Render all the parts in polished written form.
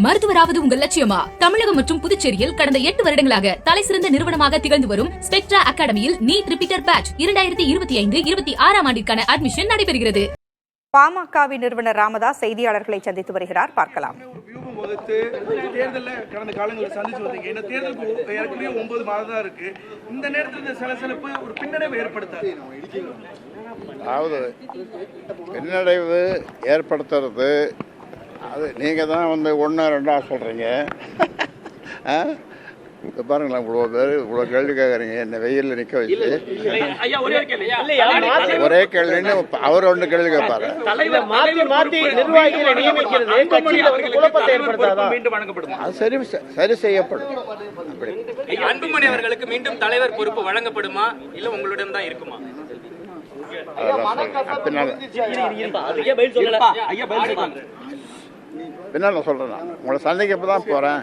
மருத்துவராவது உங்கள் லட்சியமா? தமிழகம் மற்றும் புதுச்சேரியில் கடந்த 8 வருடங்களாக தலைசிறந்த நிறுவனமாக திகழ்ந்து வரும் ஸ்பெக்ட்ரா அகாடமியில் நீட் ரிப்பீட்டர் பேட்ச் 2025-26 ஆண்டிற்கான அட்மிஷன் நடைபெறுகிறது. பாமகவின் நிறுவனர் ராமதாஸ் செய்தியாளர்களை சந்தித்து வருகிறார். பார்க்கலாம். கடந்த காலங்களில் சந்திச்சு வந்தீங்க. இந்த தேர்தலுக்கு ஏற்கனவே 9 மாதம் தான் இருக்கு. இந்த நேரத்தில் இந்த சலசலப்பு ஒரு பின்னடைவு ஏற்படுத்தாது. அதாவது பின்னடைவு ஏற்படுத்துறது அது நீங்கள் தான் வந்து 1 2 சொல்கிறீங்க. இப்போ பாருங்களேன், இவ்வளோ பேர் இவ்வளோ கேள்வி கேட்குறீங்க. என்ன வெயிலில் நிற்க வச்சு ஒரே கேள்வின்னு அவர் 1 கேள்வி கேட்பாரு. அது சரி செய்யப்படும். அன்புமணி அவர்களுக்கு மீண்டும் தலைவர் பொறுப்பு வழங்கப்படுமா இல்ல உங்களிடம் தான் இருக்குமா? பின்னால சொல்றேன். உங்களை சந்திக்க தான் போறேன்.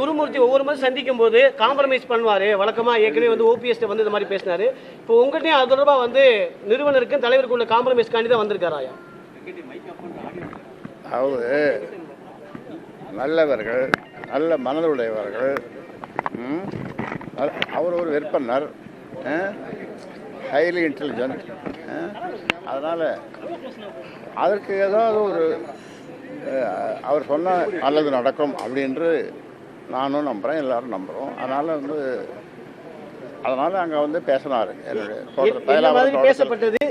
குருமூர்த்தி ஒவ்வொரு மாதிரி சந்திக்கும் போது காம்ப்ரமைஸ் பண்ணுவாரு. வழக்கமா ஏற்கனவே வந்து ஓபிஎஸ் வந்து இந்த மாதிரி பேசினாரு. இப்போ உங்கள்கிட்டயும் அது தொடர்பா வந்து நிறுவனருக்கும் தலைவருக்குள்ள காம்ப்ரமைஸ் காண்டி தான் வந்திருக்காராயா? அதாவது நல்லவர்கள், நல்ல மனதுடையவர்கள், அவர் ஒரு விற்பனர், ஹைலி இன்டெலிஜென்ட். அதனால் அதற்கு ஏதாவது ஒரு அவர் சொன்னால் நல்லது நடக்கும் அப்படின்று நானும் நம்புகிறேன், எல்லோரும் நம்புகிறோம். அதனால் அங்கே வந்து பேசினார். என்னுடைய பேசப்பட்டது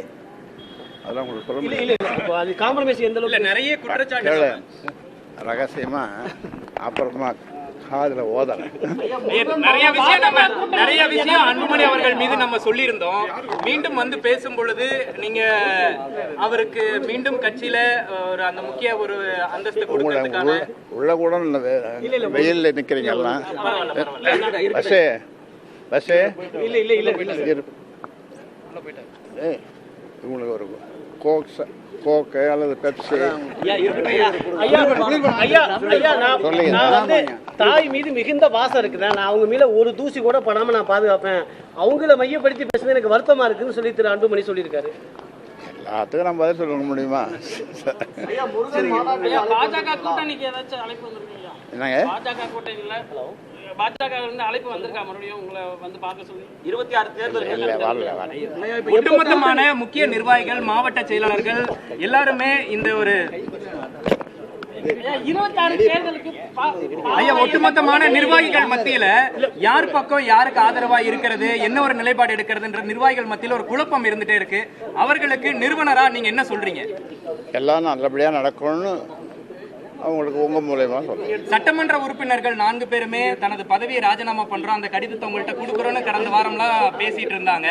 அதெல்லாம் உங்களுக்கு சொல்ல முடியல. காம்ப்ரமைஸ் எந்த அளவுக்கு நிறைய குற்றச்சாட்டு ரகசியமாக அப்புறமா காதுல ஓதலை. நிறைய விஷயம் அன்புமணி அவர்கள் மீது நம்ம சொல்லியிருந்தோம். மீண்டும் வந்து பேசும் பொழுது நீங்க அவருக்கு மீண்டும் கட்சியில ஒரு அந்த முக்கிய ஒரு அந்தஸ்து கொடுக்கிறதுக்கான உள்ள கூட வெயில்ல நிக்கிறீங்க எல்லாம். பஸ்ஸே உங்களுக்கு ஒரு கோக்கு அல்லது பெப்சி தாய் மீது மிகுந்த வாசம் இருக்குது. நான் அவங்க மீது ஒரு தூசி கூட படாம நான் பாதுகாப்பேன். அவங்கள மையப்படுத்தி பேசுறது எனக்கு வருத்தமா இருக்குன்னு சொல்லி திரு அன்புமணி சொல்லியிருக்காரு. எல்லாத்துக்கும் நம்ம பதில் சொல்ல முடியுமா? பாஜக கூட்டணிக்கு ஏதாச்சும் அழைப்பு வந்திருக்கீங்களா? என்னங்க பாஜக கூட்டணியில பாஜக இருந்து அழைப்பு வந்திருக்கா? மறுபடியும் உங்களை வந்து பார்க்க சொல்லி 26 தேர்தல் ஒட்டுமொத்தமான முக்கிய நிர்வாகிகள், மாவட்ட செயலாளர்கள் எல்லாருமே இந்த ஒரு 26 தேர்தலுக்கு ஒட்டுமொத்தமான நிர்வாகிகள் மத்தியில யார் பக்கம் யாருக்கு ஆதரவா இருக்கிறது, என்ன ஒரு நிலைப்பாடு எடுக்கிறதுன்ற நிர்வாகிகள் மத்தியில ஒரு குழப்பம் இருந்துட்டே இருக்கு. அவர்களுக்கு நிறுவனரா நீங்க என்ன சொல்றீங்க? எல்லாம் நல்லபடியா நடக்கும்னு அவங்களுக்கு உங்க மூலமா சொல்றேன். சட்டமன்ற உறுப்பினர்கள் 4 பேருமே தனது பதவியை ராஜினாமா பண்றோம், அந்த கடிதத்தை உங்கள்கிட்ட கொடுக்குறோன்னு கடந்த வாரம்லாம் பேசிட்டு இருந்தாங்க.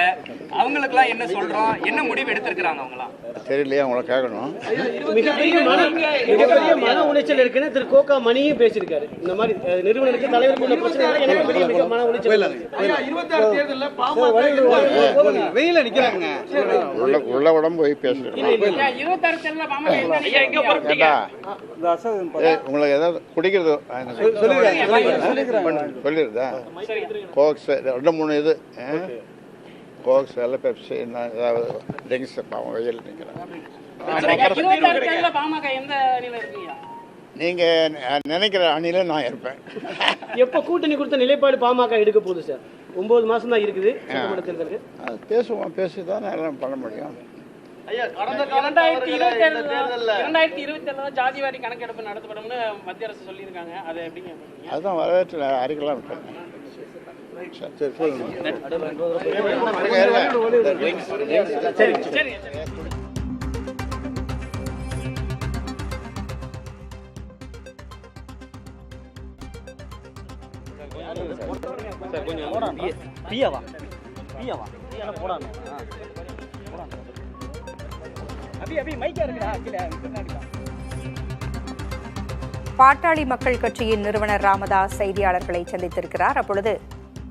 அவங்களுக்குலாம் என்ன சொல்றோம், என்ன முடிவு எடுத்திருக்கிறாங்க? அவங்களாம் தெரியலையே, அவங்கள கேட்கணும். மிகப்பெரிய மன உளைச்சல் இருக்குன்னு திரு கோகா மணியும் பேசியிருக்காரு. இந்த மாதிரி நிறுவனருக்கு தலைவருக்குள்ள பிரச்சனை எனக்கு பெரிய மன உளைச்சல். வெயில நிக்கிறாங்க, உள்ள உடம்பு போய் பேசுறேன். உங்களுக்கு ஏதாவது குடிக்கிறது சொல்லிருதா? கோக்ஸ் 2-3 இது கோக்ஸ் எல்லாம் பெப்சி ஏதாவது ட்ரிங்க்ஸ் வெயில் நிற்கிறேன். நீங்க நினைக்கிற அணியில நான் இருப்பேன். எப்ப கூட்டணி கொடுத்த நிலைப்பாடு பாமக எடுக்க போகுது சார்? 9 மாசம் தான் இருக்குது. பேசுவோம், பேசிதான் எல்லாம் பண்ண முடியும். 2027 ஜாதிவாரி கணக்கெடுப்பு நடத்தப்படும்னு மத்திய அரசு சொல்லியிருக்காங்க. அது எப்படிங்க? அதுதான் வரவேற்று அறிக்கலாம் விட்டேன். பாட்டாளி மக்கள் கட்சியின் நிறுவனர் ராமதாஸ் செய்தியாளர்களை சந்தித்திருக்கிறார். அப்பொழுது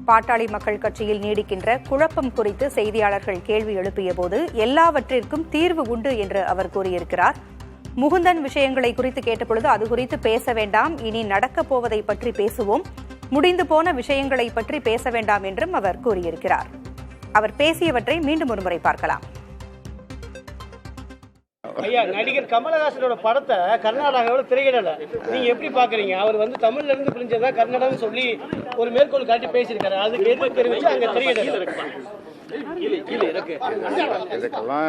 பாட்டாளி மக்கள் கட்சியில் நீடிக்கின்ற குழப்பம் குறித்து செய்தியாளர்கள் கேள்வி எழுப்பிய போது எல்லாவற்றிற்கும் தீர்வு உண்டு என்று அவர் கூறியிருக்கிறார். முகுந்தன் விஷயங்களை குறித்து கேட்டபொழுது அது குறித்து பேச வேண்டாம், இனி நடக்கப் போவதை பற்றி பேசுவோம், முடிந்து போன விஷயங்களை பற்றி பேச வேண்டாம் என்றும் அவர் கூறியிருக்கிறார். அவர் பேசியவற்றை மீண்டும் ஒருமுறை பார்க்கலாம். ஐயா, நடிகர் கமலஹாசனோட படத்தை கர்நாடகாவில் திரையிடல, நீங்க எப்படி பாக்குறீங்க? அவர் வந்து தமிழ்ல இருந்து பிரிஞ்சதா கர்நாடகம் சொல்லி ஒரு மேற்கோள் காட்டி பேசியிருக்காரு, அதுக்கு எதிர்ப்பு தெரிவிச்சு அங்க திரையிடல. இதுக்கெல்லாம்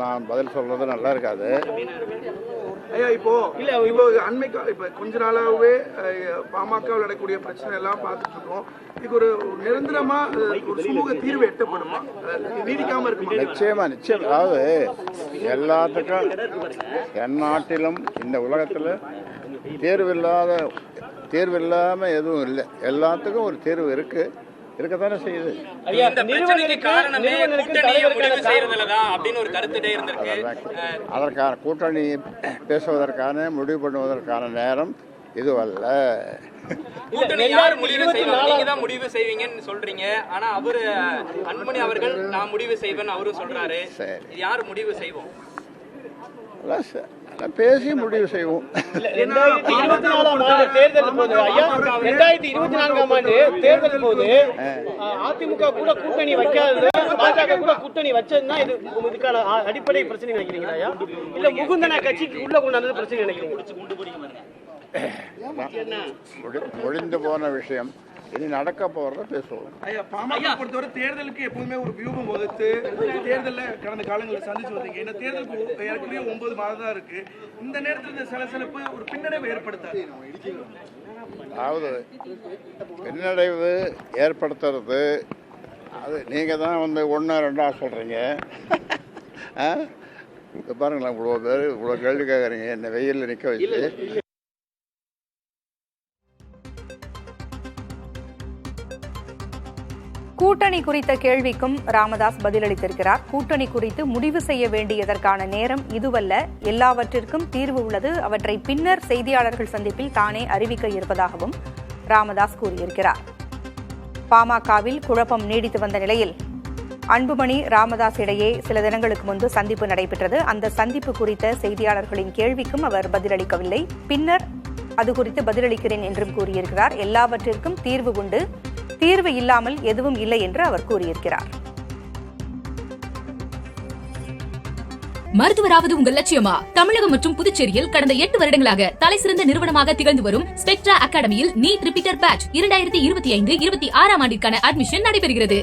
நான் பதில் சொல்றது நல்லா இருக்காது. ஐயா, இப்போ அண்மை இப்ப கொஞ்ச நாளாவே பாமகவில் நடக்கக்கூடிய பிரச்சனை எல்லாம் பார்த்துட்டு இருக்கோம். இதுக்கு ஒரு நிரந்தரமா ஒரு சுமூக தீர்வு எட்டப்படுமா, நீடிக்காம இருக்குமா? நிச்சயமா. அதாவது எல்லாத்துக்கும் எந்நாட்டிலும் இந்த உலகத்துல தேர்வு இல்லாம எதுவும் இல்லை. எல்லாத்துக்கும் ஒரு தேர்வு இருக்கத்தானே செய்யுது. அதற்கான கூட்டணி பேசுவதற்கான முடிவு பண்ணுவதற்கான நேரம் இதுவல்ல. முடிவு செய்வீங்கன்னு சொல்றீங்க, ஆனா அவரு அன்புமணி அவர்கள் நான் முடிவு செய்வேன் அவரும் சொல்றாரு. யாரு முடிவு செய்வோம்? பேசி முடிவு செய்வோம். 2024ஆம் ஆண்டு தேர்தல் போது ஐயா, 2024ஆம் ஆண்டு தேர்தல் போது அதிமுக கூட கூட்டணி வைக்காதது, பாஜக கூட கூட்டணி வச்சதுன்னா இதுக்கான அடிப்படை பிரச்சனை நினைக்கிறீங்களா ஐயா? இல்ல முகுந்தன கட்சிக்கு உள்ள கொண்டாந்தது பிரச்சனை நினைக்கிறீங்க? முடிந்து போன விஷயம், இனி நடக்க போறத பேசுவோம். ஐயா, பாமக பொறுத்தவரை தேர்தலுக்கு எப்பவுமே ஒரு வியூகம் வகுத்து தேர்தலில் கடந்த காலங்களில் சந்திச்சு வந்தீங்க. இந்த தேர்தலுக்கு ஏற்கனவே 9 மாதம் தான் இருக்கு. இந்த நேரத்தில் இந்த சலசலப்பு ஒரு பின்னடைவு ஏற்படுத்தாது. அதாவது பின்னடைவு ஏற்படுத்துறது அது நீங்க தான் 1 2 சொல்றீங்க. பாருங்களேன், இவ்வளோ பேர் இவ்வளோ கேள்வி கேட்குறீங்க, என்ன வெயிலில் நிற்க வச்சு. கூட்டணி குறித்த கேள்விக்கும் ராமதாஸ் பதிலளித்திருக்கிறார். கூட்டணி குறித்து முடிவு செய்ய வேண்டியதற்கான நேரம் இதுவல்ல, எல்லாவற்றிற்கும் தீர்வு உள்ளது, அவற்றை பின்னர் செய்தியாளர்கள் சந்திப்பில் தானே அறிவிக்க இருப்பதாகவும் ராமதாஸ் கூறியிருக்கிறார். பாமகவில் குழப்பம் நீடித்து வந்த நிலையில் அன்புமணி ராமதாஸ் இடையே சில தினங்களுக்கு முன்பு சந்திப்பு நடைபெற்றது. அந்த சந்திப்பு குறித்த செய்தியாளர்களின் கேள்விக்கும் அவர் பதிலளிக்கவில்லை. பின்னர் அது குறித்து பதிலளிக்கிறேன் என்றும் கூறியிருக்கிறார். எல்லாவற்றிற்கும் தீர்வு உண்டு, தீர்வு இல்லாமல் எதுவும் இல்லை என்று அவர் கூறியிருக்கிறார். மருத்துவராவது உங்கள் லட்சியமா? தமிழகம் மற்றும் புதுச்சேரியில் கடந்த 8 வருடங்களாக தலைசிறந்த நிறுவனமாக திகழ்ந்து வரும் ஸ்பெக்ட்ரா அகாடமியில் நீட் ரிப்பீட்டர் பேட்ச் 2025-26ஆம் ஆண்டிற்கான அட்மிஷன் நடைபெறுகிறது.